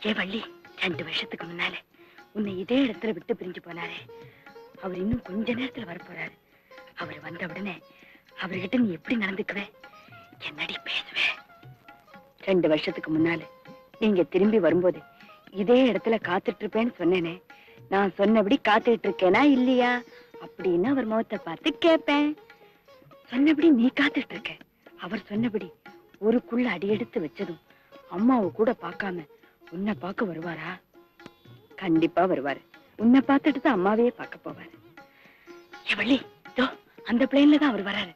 ஏ வள்ளி, 2 வருஷத்துக்கு முன்னால உன்னை இதே இடத்துல விட்டு பிரிஞ்சு போனாரே, அவர் இன்னும் கொஞ்ச நேரத்துல வரப்போறாரு. அவர் வந்த உடனே அவர்கிட்ட நீ எப்படி நடந்துக்குவே, என்னடி பேசுவே? 2 வருஷத்துக்கு முன்னால நீங்க திரும்பி வரும்போது இதே இடத்துல காத்துட்டு இருப்பேன்னு சொன்னேனே, நான் சொன்னபடி காத்துட்டு இருக்கேனா இல்லையா அப்படின்னு அவர் முகத்தை பார்த்து கேட்பேன். சொன்னபடி நீ காத்துட்டு இருக்க. அவர் சொன்னபடி ஊருக்குள்ள அடியெடுத்து வச்சதும் அம்மாவை கூட பார்க்காம உன்னை பார்க்க வருவாரா? கண்டிப்பா வருவாரு. உன்னை பார்த்துட்டு தான் அம்மாவே பார்க்க போவாரு. வள்ளி, அந்த பிளேன்ல தான் அவர் வராரு.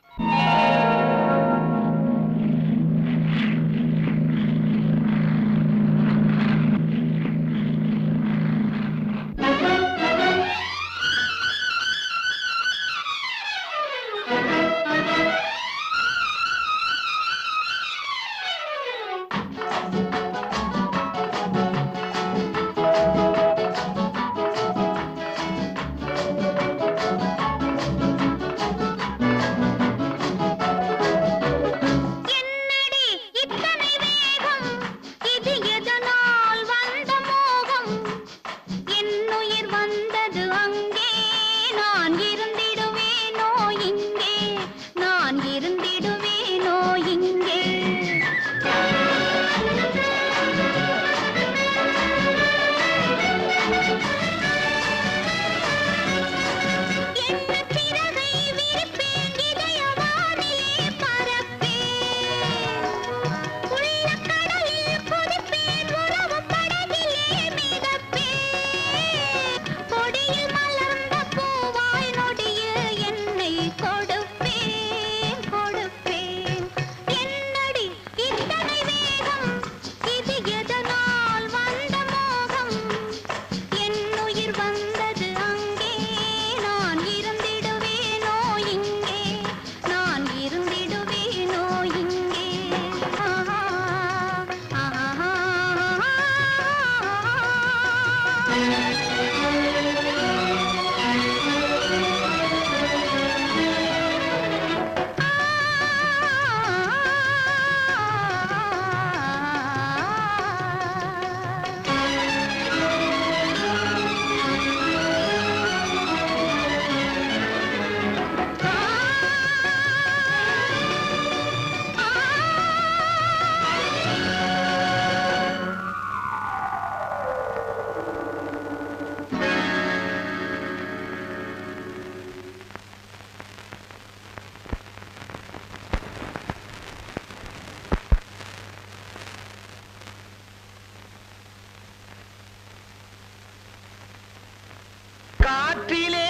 காற்றிலே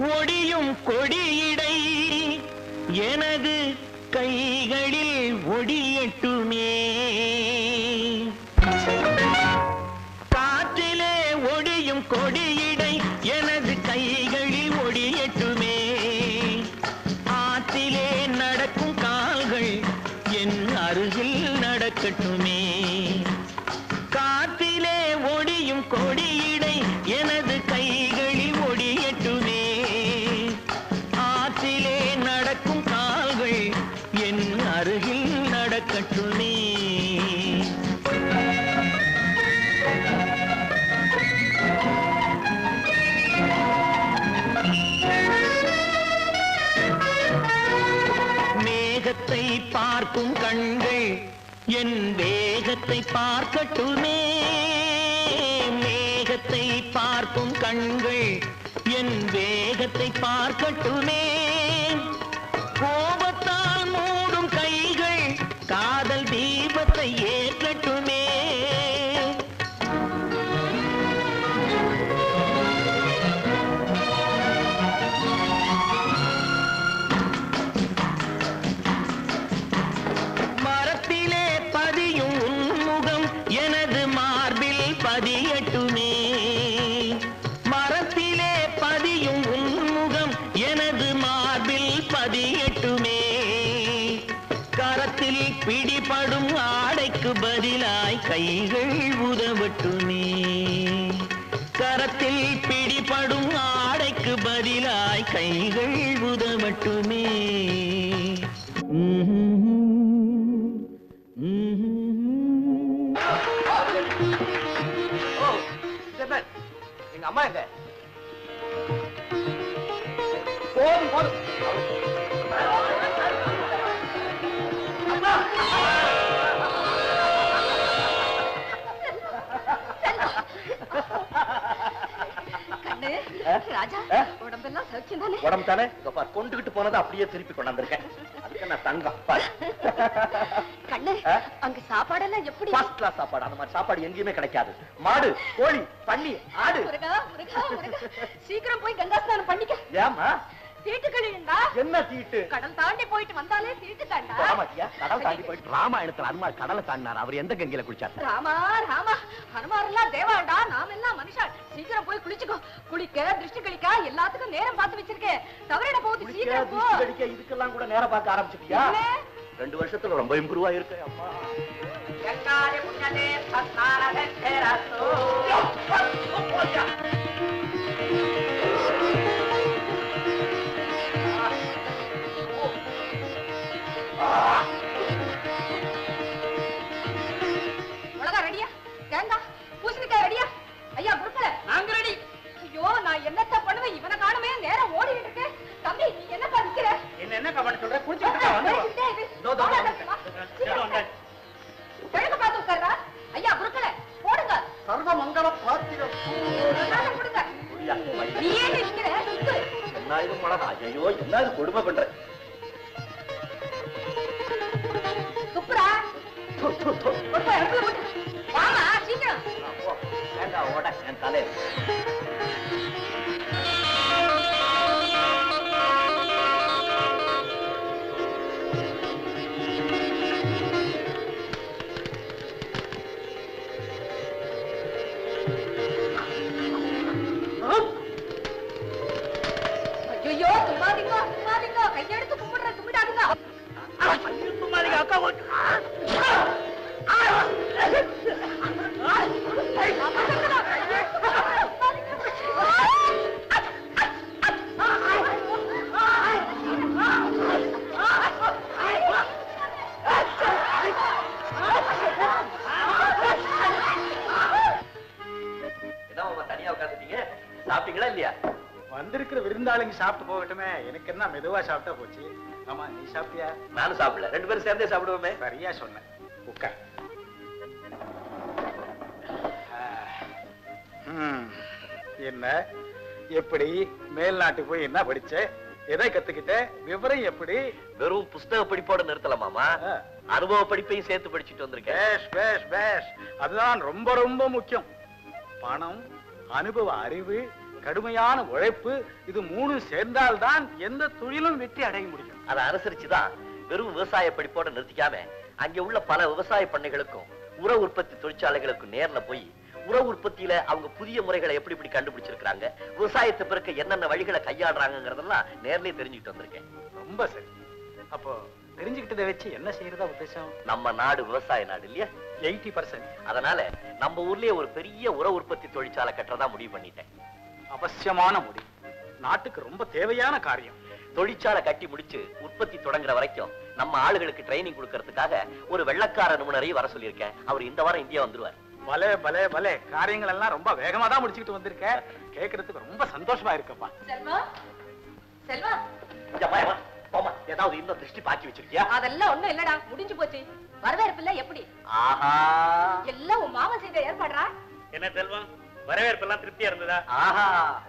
ஒடியும் கொடியிடை எனது கைகளில் ஒடியட்டுமே. காற்றிலே ஒடியும் கொடியிடை எனது கைகளில் ஒடியட்டுமே. ஆற்றிலே நடக்கும் கால்கள் என் அருகில் நடக்கட்டுமே. காற்றிலே ஒடியும் கொடியிடை எனது கைகளில் ஒடியட்டுமே. ஆற்றிலே நடக்கும் கால்கள் என் அருகில் நடக்கட்டுமே. மேகத்தை பார்க்கும் கண்கள் என் வேகத்தை பார்க்கட்டுமே. மேகத்தை பார்க்கும் கண்கள் என் வேகத்தை பார்க்கட்டுமே. கோபத்தால் மூடும் கைகள் காதல் தீபத்தை ஏற்றட்டுமே. மரத்திலே பதியும் உன்முகம் எனது மார்பில் பதியட்டுமே. மரத்திலே பதியும் உன்முகம் எனது மார்பில் பதியட்டுமே. கரத்தில் பிடிபடும் ஆடைக்கு பதிலாய் கைகள் உதவட்டுமே. கரத்தில் பிடிபடும் ஆடைக்கு பதிலாய் கைகள் உதவட்டுமே. எங்க அம்மா எங்க? போதும் போதும். ராஜா, உடம்பெல்லாம் சௌக்கியம் தானே? உடம்பு தானே? கொண்டுகிட்டு போனதை அப்படியே திருப்பி கொண்டாந்துருக்கேன். அதுக்கு நான் தங்கம். கண்ணு, அங்க சாப்பாடெல்லாம் எப்படி? ஃபர்ஸ்ட் கிளாஸ் சாப்பாடு. அந்த மாதிரி சாப்பாடு எங்கேயுமே கிடைக்காது. மாடு, கோழி, பன்னி, ஆடு. முருகா, முருகா, முருகா. சீக்கிரம் போய் கங்கா ஸ்நானம் பண்ணிக்க. ஏமா? தீட்டு கழியுண்டா. என்ன தீட்டு? கடல் தாண்டி போயிட்டு வந்தாலே தீட்டு தாண்டா. ராமாட்டியா, கடல் தாண்டி போயிட்டு. ராமாயணத்துல அனுமார் கடலை தாண்டினார். அவர் எந்த கங்கையில குளிச்சார்? ராமா ராமா, ஹனுமார் எல்லாம் தேவாண்டா, நாம் எல்லாம் மனுஷா. சீக்கிரம் போய் குளிச்சுக்கோ. குளிக்க, திருஷ்டி கழிக்க எல்லாத்துக்கும் நேரம் பார்த்து வச்சிருக்கேன். தவறிட போகுது. சீக்கிரம் போ. திருஷ்டி கழிக்க இதுக்கெல்லாம் கூட நேரம் பார்க்க ஆரம்பிச்சிட்டியா? 2 வருஷத்துல ரொம்ப இம்ப்ரூவ் ஆயிருக்கு. அம்மா எங்காலே முன்னதே சஸ்நாரதே தேரசோ. உலகா ரெடியா? தேங்காய் பூசணிக்காய் ரெடியா? ஐயா குருக்கள, நாங்க ரெடி. ஐயோ, நான் என்னத்த பண்ணுவேன்? இவனை காணுமே, நேரம் ஓடிட்டு இருக்கு. தம்பி, நீ என்னப்பா நிக்கிற? என்ன கவனம் சொல்ற? குளிச்சுட்டு கிழக்கு பார்த்து உட்கார்றா. ஐயா குருக்கள, போடுங்க. சர்வ மங்கள பாத்திரம் கொடுங்க. நீ ஏன் நிக்கிற? என்ன இது மழை? ஐயோ, என்ன இது கொடுமை பண்ற? துப்புரா. வாமா சீக்கிரம். வேண்டாம், ஓட என் தலையில. ஐயோ, தும்மாதீங்க, தும்மாதீங்க. கையெடுத்து கும்பிடுற, தும்பிடாதீங்க. தும்மாதீங்க அக்கா. தனியா உட்காந்துட்டீங்க, சாப்பிட்டீங்களா இல்லையா? வந்திருக்கிற விருந்தாளிங்க சாப்பிட்டு போகட்டுமே, எனக்கு என்ன மெதுவா சாப்பிட்டா போச்சு. ஆமா, நீ சாப்பிட்டியா? நானும் சாப்பிடல, 2 பேரும் சேர்ந்தே சாப்பிடுவோமே. சரியா சொன்னேன். உட்கார். என்ன, எப்படி மேல் நாட்டுக்கு போய் என்ன படிச்ச? எதை கத்துக்கிட்ட? விவரம் எப்படி? வெறும் புஸ்தக படிப்போட நிறுத்தல மாமா, அனுபவ படிப்பையும் சேர்த்து படிச்சுட்டு வந்திருக்கேன். பேஷ் பேஷ் பேஷ். அதுதான் ரொம்ப ரொம்ப முக்கியம். பணம், அனுபவ அறிவு, கடுமையான உழைப்பு, இது 3 சேர்ந்தால்தான் எந்த தொழிலும் வெற்றி அடைய முடியும். அதை அனுசரிச்சுதான் வெறும் விவசாய படிப்போட நிறுத்திக்காம அங்க உள்ள பல விவசாய பண்ணைகளுக்கும் உர உற்பத்தி தொழிற்சாலைகளுக்கும் நேர்ல போய் உர உற்பத்தியில அவங்க புதிய முறைகளை எப்படி இப்படி கண்டுபிடிச்சிருக்காங்க, விவசாயத்தை பிறக்க என்னென்ன வழிகளை கையாடுறாங்கிறதெல்லாம் நேர்லயே தெரிஞ்சுக்கிட்டு வந்திருக்கேன். ரொம்ப சரி. அப்போ தெரிஞ்சுக்கிட்டதை வச்சு என்ன செய்யறதா உத்தேசம்? நம்ம நாடு விவசாய நாடு இல்லையா? 80%. அதனால நம்ம ஊர்லயே ஒரு பெரிய உர உற்பத்தி தொழிற்சாலை கட்டுறதா முடிவு பண்ணிட்டேன். அவசியமான முடிவு, நாட்டுக்கு ரொம்ப தேவையான காரியம். தொழிற்சாலை கட்டி முடிச்சு உற்பத்தி தொடங்குற வரைக்கும் நம்ம ஆளுகளுக்கு ட்ரைனிங் கொடுக்கறதுக்காக ஒரு வெள்ளக்கார நிபுணரையும் வர சொல்லியிருக்கேன். அவர் இந்த வாரம் இந்தியா வந்துருவார். பலே பலே பலே, காரியங்கள் எல்லாம் ரொம்ப வேகமா தான் முடிச்சுக்கிட்டு வந்திருக்க. கேட்கறதுக்கு ரொம்ப சந்தோஷமா இருக்குப்பா. செல்வா, செல்வா. ஏதாவது இன்னும் திருஷ்டி பாக்கி வச்சிருக்கியா? அதெல்லாம் ஒண்ணும் இல்லடா, முடிஞ்சு போச்சு. வரவேற்பு எப்படி? ஆஹா, எல்லாம் உன் மாமா செய்த ஏற்பாடுறா. என்ன செல்வம், வரவேற்பு எல்லாம் திருப்தியா இருந்ததா? ஆஹா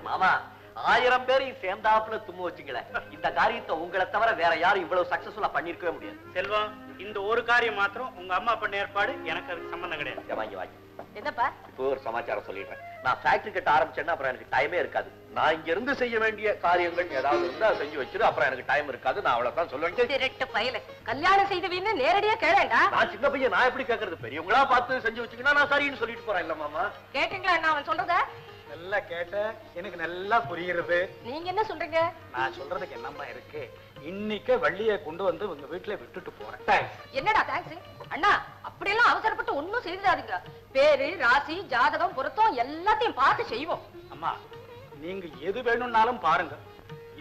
மாமா, 1000 பேரையும் சேர்ந்தாப்புல தும்ம வச்சுங்களே. இந்த காரியத்தை உங்களை தவிர வேற யாரும் இவ்வளவு சக்சஸ்ஃபுல்லா பண்ணிருக்கவே முடியாது. செல்வம், இந்த ஒரு காரியம் மாத்திரம் உங்க அம்மா பண்ண ஏற்பாடு, எனக்கு அதுக்கு சம்பந்தம் கிடையாது. வாங்கி வாங்கி. என்னப்பா? இப்போ ஒரு சமாச்சாரம் சொல்லிடுறேன். நான் ஃபேக்டரி கட்ட ஆரம்பிச்சேன்னா அப்புறம் எனக்கு டைமே இருக்காது. நான் இங்க இருந்து செய்ய வேண்டிய காரியங்கள் ஏதாவது இருந்தா செஞ்சு வச்சிரு, அப்புறம் எனக்கு டைம் இருக்காது. நான் அவ்வளவுதான் சொல்லுவேன். திருட்டு பயல, கல்யாணம் செய்தவீன்னு நேரடியா கேளேண்டா. நான் சின்ன பையன், நான் எப்படி கேட்கறது? பெரியவங்களா பார்த்து செஞ்சு வச்சுக்கினா நான் சரின்னு சொல்லிட்டு போறேன். இல்ல மாமா, கேட்டீங்களா என்ன அவன் சொல்றத? நல்லா கேட்ட, எனக்கு நல்லா புரியுறது. நீங்க என்ன சொல்றீங்க? நான் சொல்றதுக்கு என்னம்மா இருக்கு? இன்னைக்கு வள்ளியை கொண்டு வந்து உங்க வீட்டுல விட்டுட்டு போறேன். என்னடா தேங்க்ஸ் அண்ணா? அப்படியெல்லாம் அவசரப்பட்டு ஒண்ணும் செய்தாதீங்க. பேரு, ராசி, ஜாதகம், பொருத்தம் எல்லாத்தையும் பார்த்து செய்வோம். அம்மா, நீங்க எது வேணும்னாலும் பாருங்க.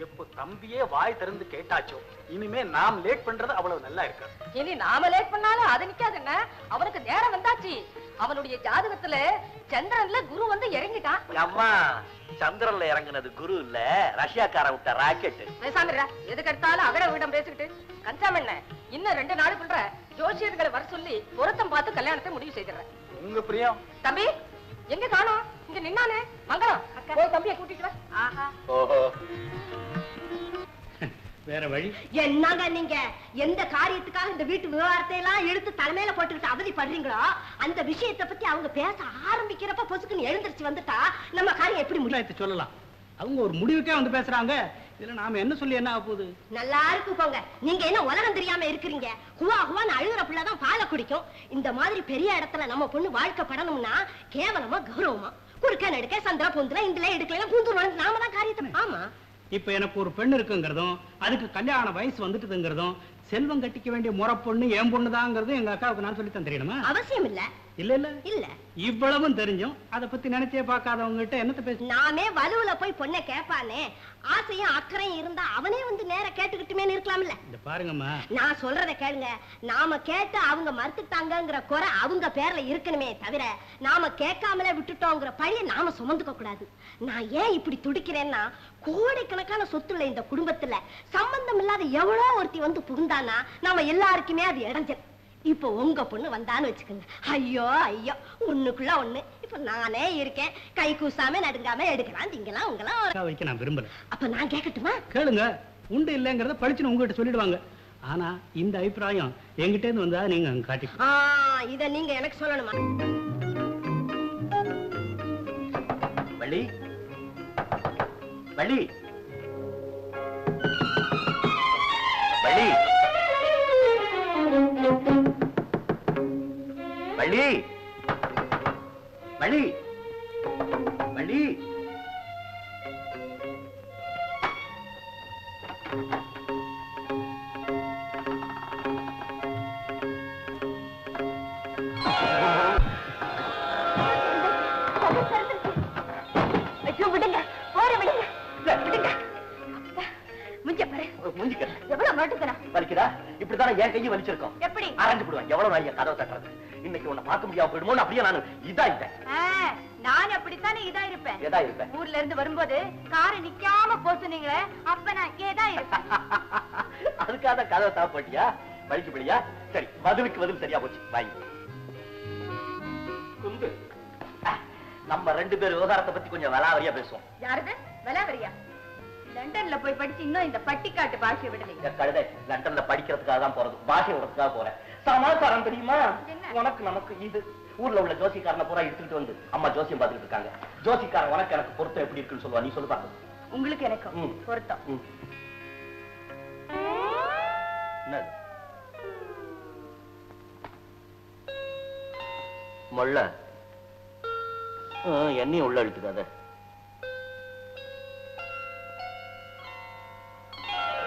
எப்போ தம்பியே வாய் திறந்து கேட்டாச்சோ, இனிமே நாம் லேட் பண்றது அவ்வளவு நல்லா இருக்காது. இனி நாம லேட் பண்ணாலும் அது நிக்காது. என்ன, அவனுக்கு நேரம் வந்தாச்சு. அவனுடைய ஜாதகத்துல சந்திரன்ல குரு வந்து இறங்கிட்டான். அம்மா சந்திரன்ல இறங்குனது குரு இல்ல, ரஷ்யாக்காரன் விட்ட ராக்கெட். பேசாம எதுக்கு எடுத்தாலும் அகட வீடம் பேசிக்கிட்டு கன்சாமண்ண இன்னும் 2 நாளுக்குள்ள ஜோசியர்களை வர சொல்லி பொருத்தம் பார்த்து கல்யாணத்தை முடிவு செய்திடுறேன். உங்க பிரியம். தம்பி எங்க காணோம்? இங்க நின்னானே மங்களம், போய் தம்பியை கூட்டிட்டு வா. ஆஹா, ஓஹோ, வேற வழி என்னங்க நீங்க எந்த காரியத்துக்காக இந்த வீட்டு விவகாரத்தை எல்லாம் எடுத்து தலைமையில போட்டுக்கிட்டு அவதிப்படுறீங்களோ அந்த விஷயத்தை பத்தி அவங்க பேச ஆரம்பிக்கிறப்ப பொசுக்குன்னு எழுந்திருச்சு வந்துட்டா நம்ம காரியம் எப்படி முடியும் சொல்லலாம். அவங்க ஒரு முடிவுக்கே வந்து பேசுறாங்க. இதுல நாம என்ன சொல்லி என்ன ஆக போகுது? நல்லா இருக்கு போங்க. நீங்க என்ன உலகம் தெரியாம இருக்கிறீங்க? ஹுவா ஹுவான்னு அழுகிற பிள்ளைதான் பாலை குடிக்கும். இந்த மாதிரி பெரிய இடத்துல நம்ம பொண்ணு வாழ்க்கப்படணும்னா கேவலமா கௌரவமா குறுக்க நடுக்க சந்திரா பூந்துல இதுல எடுக்கலாம் பூந்துருவாங்க. நாம தான் காரியத்தை. ஆமா, இப்ப எனக்கு ஒரு பெண் இருக்குங்கிறதும் அதுக்கு கல்யாண வயசு வந்துட்டுங்கிறதும் செல்வம் கட்டிக்க வேண்டிய முறை பொண்ணு என் பொண்ணுதாங்கிறதும் எங்க அக்காவுக்கு நான் சொல்லித்தான் தெரியணுமா? அவசியம் இல்ல. இல்ல இல்ல இல்ல, இவ்வளவும் தெரிஞ்சும் அதை பத்தி நினைச்சே பார்க்காதவங்க கிட்ட என்னத்த பேச? நாமே வலுவுல போய் பொண்ணை கேட்பானே, ஆசையும் அக்கறையும் இருந்தா அவனே வந்து நேர கேட்டுக்கிட்டுமே இருக்கலாம்ல. இந்த பாருங்கம்மா, நான் சொல்றத கேளுங்க. நாம கேட்டு அவங்க மறுத்துட்டாங்கங்கிற குறை அவங்க பேர்ல இருக்கணுமே தவிர நாம கேட்காமலே விட்டுட்டோங்கிற பழிய நாம சுமந்துக்க கூடாது. நான் ஏன் இப்படி துடிக்கிறேன்னா, கோடிக்கணக்கான சொத்துள்ள இந்த குடும்பத்துல சம்பந்தம் இல்லாத எவ்வளோ ஒருத்தி வந்து புகுந்தானா நாம எல்லாருக்குமே அது இடைஞ்சல். இப்ப உங்க பொண்ணு வந்தான்னு வச்சுக்கோங்க, ஐயோ ஐயோ ஒண்ணுக்குள்ள ஒண்ணு. இப்ப நானே இருக்கேன், கை கூசாம நடுங்காம எடுக்கலாம் திங்கலாம் உங்களாம். அக்கா வைக்க நான் விரும்பல. அப்ப நான் கேட்கட்டுமா? கேளுங்க. உண்டு இல்லைங்கிறத பழிச்சுன்னு உங்ககிட்ட சொல்லிடுவாங்க. ஆனா இந்த அபிப்பிராயம் என்கிட்ட இருந்து வந்தா நீங்க அங்க காட்டி. இத நீங்க எனக்கு சொல்லணுமா? வள்ளி வள்ளி வள்ளி வள்ளி வள்ளி வள்ளி ஐயோ விடுங்க, போற விடுங்க, விடுங்க. மூஞ்சிக்க எவ்வளவு மாட்டுக்கிறேன். வலிக்குதா? இப்படித்தானே என் கையை வலிச்சிருக்கோம். எப்படி அரைஞ்சு போடுவேன். எவ்வளவு நாளைக்கு கதவை தட்டுறது? இன்னைக்கு உன்னை பார்க்க முடியாம போயிடுமோ அப்படியே நான் இதா இருப்பேன். நான் அப்படித்தானே இதா இருப்பேன். ஏதா இருப்பேன். ஊர்ல இருந்து வரும்போது காரை நிக்காம போச்சுனீங்களே, அப்ப நான் ஏதா இருப்பேன். அதுக்காக கதவை தாப்பட்டியா? வலிக்கு படியா? சரி, பதிலுக்கு பதில் சரியா போச்சு. வாங்கி குந்து. நம்ம 2 பேர் விவகாரத்தை பத்தி கொஞ்சம் விலாவரியா பேசுவோம். யாருது விலாவரியா? லண்டன்ல போய் படிச்சு இன்னும் இந்த பட்டிக்காட்டு பாஷையை விடலைங்க. கழுதை, லண்டன்ல படிக்கிறதுக்காக தான் போறது, பாஷை விடுறதுக்காக போறேன். சமாச்சாரம் தெரியுமா? உனக்கு நமக்கு இது ஊர்ல உள்ள ஜோசிக்காரனை பூரா எடுத்துட்டு வந்து அம்மா ஜோசியம் பார்த்துட்டு இருக்காங்க. ஜோசிக்காரன் உனக்கு எனக்கு பொருத்தம் எப்படி இருக்குன்னு சொல்லுவா. நீ சொல்லு பாக்க. உங்களுக்கு எனக்கு பொருத்தம் என்னது? மொள்ள என்னையும் உள்ள இழுத்துக்காத.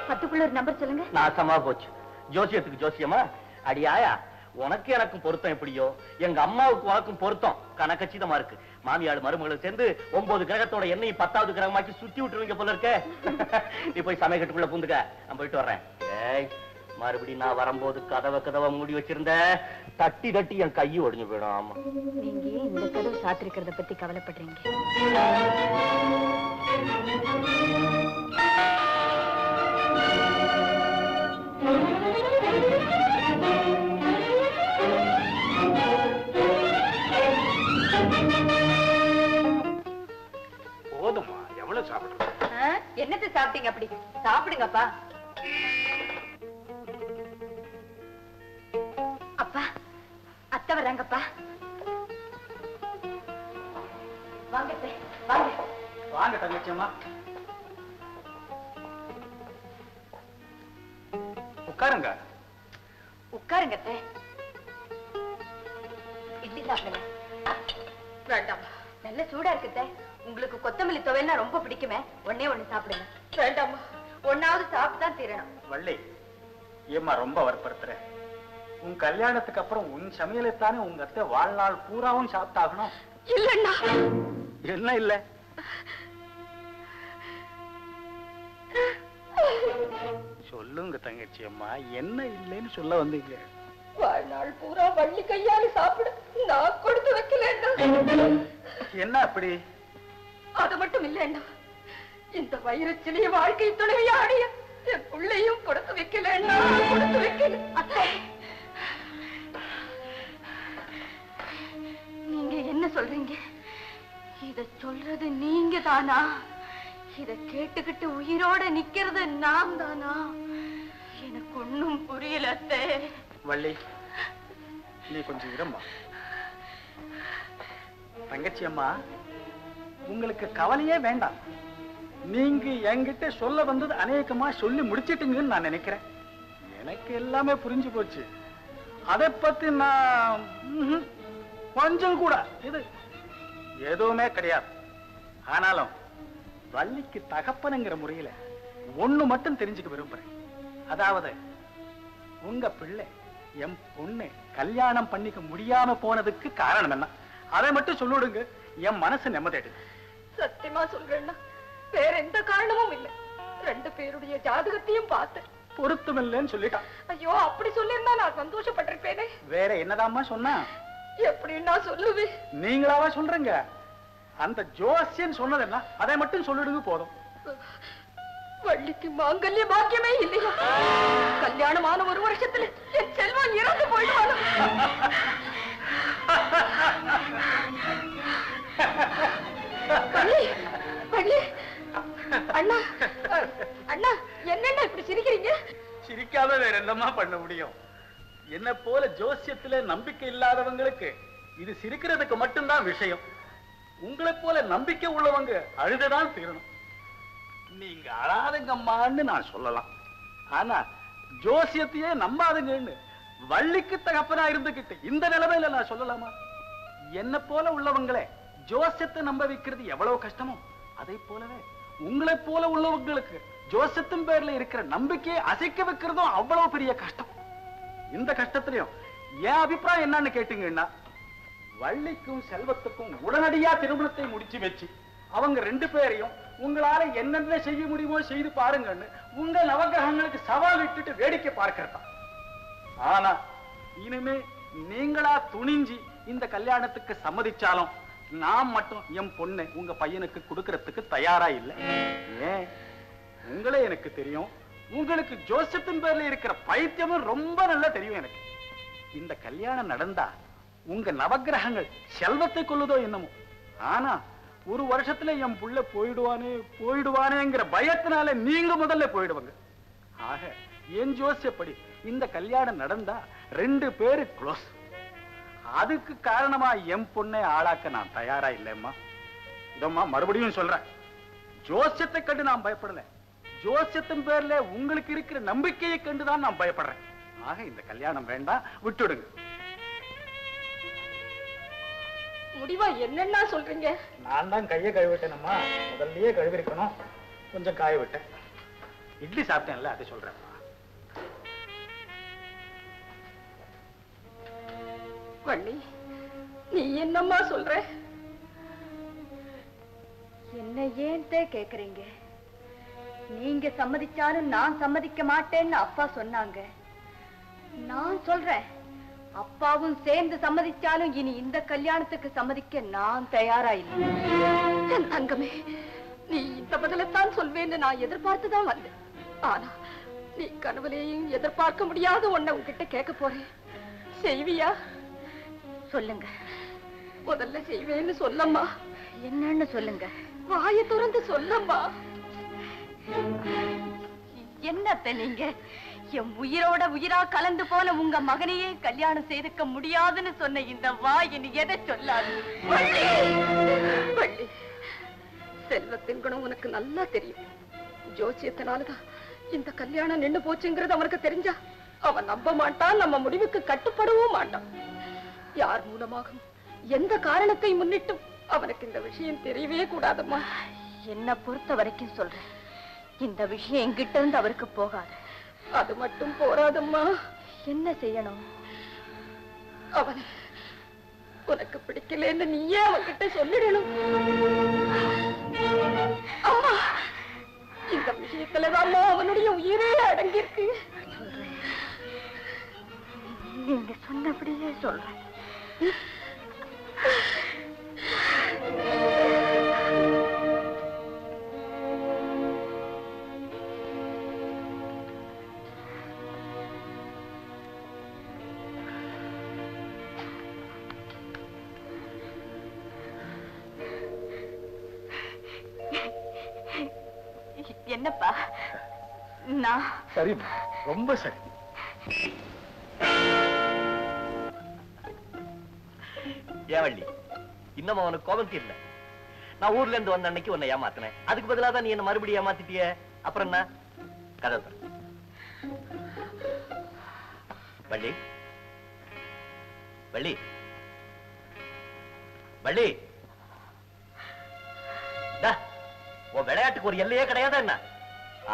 பத்துக்குள்ள ஒரு நம்பர் சொல்லுங்க. நாசமா போச்சு. ஜோசியத்துக்கு ஜோசியமா? அடியாயா, உனக்கு எனக்கும் பொருத்தம் எப்படியோ எங்க அம்மாவுக்கு உனக்கும் பொருத்தம் கணக்கச்சிதமா இருக்கு. மாமியாடு மருமகளும் சேர்ந்து 9 கிரகத்தோட எண்ணெய் 10வது கிரகமாக்கி சுத்தி விட்டுருவீங்க போல இருக்க. நீ போய் சமயக்கட்டுக்குள்ள பூந்துக்க, நான் போயிட்டு வர்றேன். ஏய், மறுபடியும் நான் வரும்போது கதவை மூடி வச்சிருந்த தட்டி தட்டி என் கையை ஒடிஞ்சு போயிடும். ஆமா, நீங்க இந்த கதவு சாத்திருக்கிறத பத்தி கவலைப்படுறீங்க. போதுமா? எவ்வளவு சாப்பிடுறது? என்னத்தை சாப்பிட்டீங்க? அப்படி சாப்பிடுங்கப்பா. அப்பா, அத்தை வர்றாங்கப்பா. வாங்க வாங்க. வாங்க தங்கச்சியம்மா, உட்காருங்க. உட்காருங்க. இட்லி சாப்பிடுங்க. வேண்டாம், நல்ல சூடா இருக்குதே. உங்களுக்கு கொத்தமல்லி துவையல்னா ரொம்ப பிடிக்குமே, ஒண்ணே ஒண்ணு சாப்பிடுங்க. வேண்டாமா, ஒன்னாவது சாப்பிட்டுதான் தீரணும். வள்ளி, ஏம்மா ரொம்ப வற்புறுத்துற? உன் கல்யாணத்துக்கு அப்புறம் உன் சமையலைத்தானே உங்க அத்தை வாழ்நாள் பூராவும் சாப்பிட்டாகணும். இல்லண்ணா. என்ன இல்ல? சொல்லுங்க தங்கச்சி அம்மா, என்ன இல்லைன்னு சொல்ல வந்தீங்க? வாழ்நாள் பூரா வள்ளி கையால சாப்பிட நான் கொடுத்து வைக்கலன்னா. என்ன அப்படி? அது மட்டும் இல்லைன்னா இந்த வைரச்சிலைய வாழ்க்கை துணைவியாடிய என் பிள்ளையும் கொடுத்து வைக்கலன்னா கொடுத்து வைக்கல. நீங்க என்ன சொல்றீங்க? இத சொல்றது நீங்க தானா? இத கேட்டுக்கிட்டு உயிரோட நிக்கிறது நான் தானா? எனக்கு ஒண்ணும் புரியல அத்தை. வள்ளி, நீ கொஞ்சம் இரும்மா. தங்கச்சி அம்மா, உங்களுக்கு கவலையே வேண்டாம். நீங்க என்கிட்ட சொல்ல வந்தது அநேகமா சொல்லி முடிச்சிட்டுங்கன்னு நான் நினைக்கிறேன். எனக்கு எல்லாமே புரிஞ்சு போச்சு. அதை பத்தி நான் கொஞ்சம் கூட இது எதுவுமே கிடையாது. ஆனாலும் வள்ளிக்கு தகப்பனுங்கிற முறையில ஒண்ணு மட்டும் தெரிஞ்சுக்க விரும்புறேன். அதாவது உங்க பிள்ளை என் பொண்ணு கல்யாணம் பண்ணிக்க முடியாம போனதுக்கு காரணம் என்ன? அதை மட்டும் சொல்லிடுங்க, என் மனசு நிம்மதிடு. சத்தியமா சொல்றேன்னா வேற எந்த காரணமும் இல்லை. 2 பேருடைய ஜாதகத்தையும் பார்த்தேன், பொருத்தம் இல்லைன்னு சொல்லிட்டான். ஐயோ, அப்படி சொல்லிருந்தா நான் சந்தோஷப்பட்டிருப்பேனே. வேற என்னதாம்மா சொன்னா? எப்படி நான் சொல்லுவேன்? நீங்களாவா சொல்றீங்க? அந்த ஜோசியன் சொன்னது என்ன? அதை மட்டும் சொல்லிடுங்க போதும். வள்ளிக்கு மாங்கல்ய பாக்கியமே இல்லையா? கல்யாணமான 1 வருஷத்துல என் செல்வம் இறந்து போயிடுவாங்க. வள்ளி, வள்ளி, அண்ணா, அண்ணா, என்னண்ணா இப்படி சிரிக்கிறீங்க? சிரிக்காம வேற என்னமா பண்ண முடியும்? என்ன போல ஜோசியத்துல நம்பிக்கை இல்லாதவங்களுக்கு இது சிரிக்கிறதுக்கு மட்டும்தான் விஷயம். உங்களை போல நம்பிக்கை உள்ளவங்க அழுதுதான் தீரணும். நீங்க அழாதுங்கம்மான்னு நான் சொல்லலாம். ஆனா ஜோசியத்தையே நம்பாதுங்கன்னு வள்ளிக்கு தகப்பனா இருந்துகிட்டு இந்த நிலைமையில நான் சொல்லலாமா? என்ன போல உள்ளவங்களே ஜோசியத்தை நம்ப வைக்கிறது எவ்வளவு கஷ்டமோ, அதை போலவே உங்களை போல உள்ளவங்களுக்கு ஜோசியத்தின் பேர்ல இருக்கிற நம்பிக்கையை அசைக்க வைக்கிறதும் அவ்வளவு பெரிய கஷ்டம். இந்த கஷ்டத்திலையும் என் அபிப்பிராயம் என்னன்னு கேட்டீங்கன்னா, வள்ளிக்கும் செல்வத்துக்கும் உடனடியா திருமணத்தை முடிச்சு வச்சு அவங்க 2 பேரையும் உங்களால என்னென்ன செய்ய முடியுமோ செய்து பாருங்கன்னு உங்க நவகிரகங்களுக்கு சவால் விட்டுட்டு வேடிக்கை பார்க்கிறதா. ஆனா இனிமே நீங்களா துணிஞ்சு இந்த கல்யாணத்துக்கு சம்மதிச்சாலும் நான் மட்டும் என் பொண்ணை உங்க பையனுக்கு கொடுக்கறதுக்கு தயாரா இல்லை. ஏன்? உங்களே எனக்கு தெரியும். உங்களுக்கு ஜோசியத்தின் பேர்ல இருக்கிற பைத்தியமும் ரொம்ப நல்லா தெரியும் எனக்கு. இந்த கல்யாணம் நடந்தா உங்க நவகிரகங்கள் செல்வத்தை கொள்ளுதோ என்னமோ, ஆனா 1 வருஷத்துல என் புள்ள போயிடுவானேங்கிற பயத்தினால நீங்க முதல்ல போயிடுவாங்க. ஆக என் ஜோசியப்படி இந்த கல்யாணம் நடந்தா 2 பேரு க்ளோஸ். அதுக்கு காரணமா என் பொண்ணை ஆளாக்க நான் தயாரா இல்லைம்மா. இதம்மா மறுபடியும் சொல்றேன், ஜோசியத்தை கண்டு நான் பயப்படல, ஜோசியத்தின் பேர்ல உங்களுக்கு இருக்கிற நம்பிக்கையை கண்டுதான் நான் பயப்படுறேன். ஆக இந்த கல்யாணம் வேண்டாம், விட்டுடுங்க. முடிவா என்னன்னா சொல்றீங்க? நான் தான் கையை கழுவிட்டேனம்மா, முதல்லயே கழுவிருக்கணும், கொஞ்சம் காய விட்டேன். இட்லி சாப்பிட்டேன்ல, அதை சொல்றேன். வள்ளி, நீ என்னம்மா சொல்ற? என்ன ஏன் கேக்குறீங்க? நீங்க சம்மதிச்சாலும் நான் சம்மதிக்க மாட்டேன்னு அப்பா சொன்னாங்க. நான் சொல்றேன், அப்பாவும் சேர்ந்து சம்மதிச்சாலும் இனி இந்த கல்யாணத்துக்கு சம்மதிக்க நான் தயாரா இல்லை. என் தங்கமே, நீ இந்த பதிலைத்தான் சொல்வேன்னு நான் எதிர்பார்த்துதான் வந்தேன். ஆனா நீ கனவுலையும் எதிர்பார்க்க முடியாத ஒன்ன உன்கிட்ட கேட்க போறேன். செய்வியா? சொல்லுங்க. முதல்ல செய்வேன்னு சொல்லம்மா. என்னன்னு சொல்லுங்க. வாயை திறந்து சொல்லம்மா. என்னத்த நீங்க என் உயிரோட உயிரா கலந்து போன உங்க மகனையே கல்யாணம் செய்துக்க முடியாதுன்னு சொன்ன இந்த வாய் இனி எதை சொல்லாது? செல்வத்தின் குணம் உனக்கு நல்லா தெரியும். ஜோசியத்தினாலதான் இந்த கல்யாணம் நின்னு போச்சுங்கிறது அவனுக்கு தெரிஞ்சா அவன் நம்ப மாட்டான், நம்ம முடிவுக்கு கட்டுப்படவும் மாட்டான். யார் மூலமாகும் எந்த காரணத்தை முன்னிட்டும் அவனுக்கு இந்த விஷயம் தெரியவே கூடாதம்மா. என்ன பொறுத்த வரைக்கும் சொல்றேன், இந்த விஷயம் எங்கிட்ட இருந்து அவருக்கு போகாது. அது மட்டும் போராதம்மா. என்ன செய்யணும்? அவன் உனக்கு பிடிக்கலன்னு நீயே அவன்கிட்ட சொல்லிடணும். அம்மா, இந்த விஷயத்துலதான் அவனுடைய உயிரே அடங்கியிருக்கு. நீங்க சொன்னபடியே சொல்றேன். என்னப்பா நான் சரிம்மா, ரொம்ப சரி. ஏன் வள்ளி, இன்னும் அவனுக்கு கோபம் இல்ல? நான் ஊர்ல இருந்து வந்த அன்னைக்கு உன்னை ஏமாத்தினேன். அதுக்கு பதிலா தான் நீ என்ன மறுபடியும் ஏமாத்திட்டிய. அப்புறம் என்ன கதை சொல்லு. வள்ளி, வள்ளி, வள்ளி, உன் விளையாட்டுக்கு ஒரு எல்லையே கிடையாதா என்ன?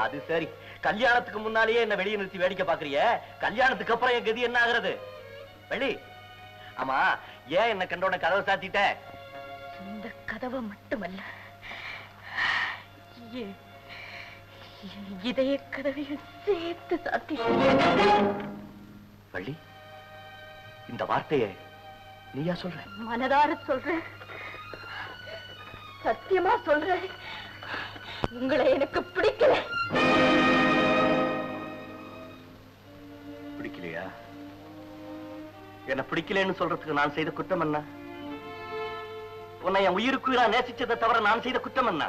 அது சரி, கல்யாணத்துக்கு முன்னாலேயே என்ன வெளியே நிறுத்தி வேடிக்கை பாக்குறிய, கல்யாணத்துக்கு அப்புறம் என் கதி என்ன ஆகுறது? வள்ளி, ஆமா, ஏன் என்ன கண்டோட கதவை சாத்திட்ட? இந்த கதவை மட்டுமல்ல, இதய கதவையும் சேர்த்து சாத்தி. வள்ளி, இந்த வார்த்தையை நீயா சொல்ற? மனதார சொல்றேன், சத்தியமா சொல்றேன். உங்களை எனக்கு பிடிக்கல. பிடிக்கலையா? என்ன பிடிக்கலன்னு சொல்றதுக்கு நான் செய்த குற்றம் என்ன? உன்னை என் உயிருக்குயிரா நேசிச்சதை தவிர நான் செய்த குற்றம் என்ன?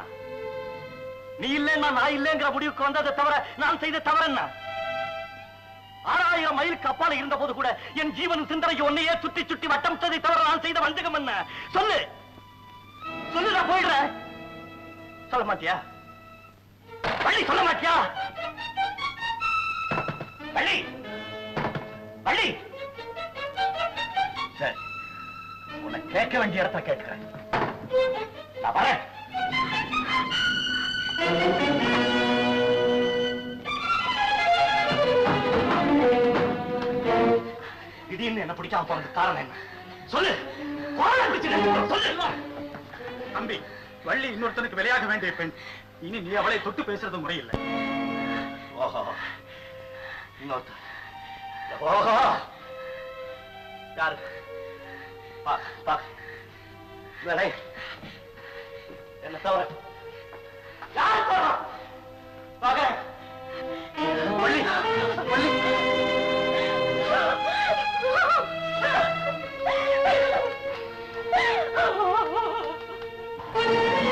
நீ இல்லைன்னா நான் இல்லைங்கிற முடிவுக்கு வந்ததை தவிர நான் செய்த தவறு என்ன? 6000 மைலுக்கு அப்பால இருந்த போது கூட என் ஜீவன் சிந்தனை ஒன்னையே சுற்றி சுற்றி வட்டமிட்டதை தவிர நான் செய்த வஞ்சகம் என்ன? சொல்லு, சொல்லு, நான் போயிடுறேன். சொல்ல மாட்டியா வள்ளி? சொல்ல மாட்டியா வள்ளி? வள்ளி, சரி, உன்னை கேட்க வேண்டிய இடத்துல கேட்கிறேன். நான் வரேன். திடீர்னு என்ன பிடிக்காம போறதுக்கு காரணம் என்ன? சொல்லு. சொல்லு. தம்பி, வள்ளி இன்னொருத்தனுக்கு விளையாக வேண்டிய பெண். இனி நீ அவளை தொட்டு பேசுறது முறையில்லை. ஓஹோ, இன்னொருத்தன். ஓஹோ, யாரு? என்ன தவிர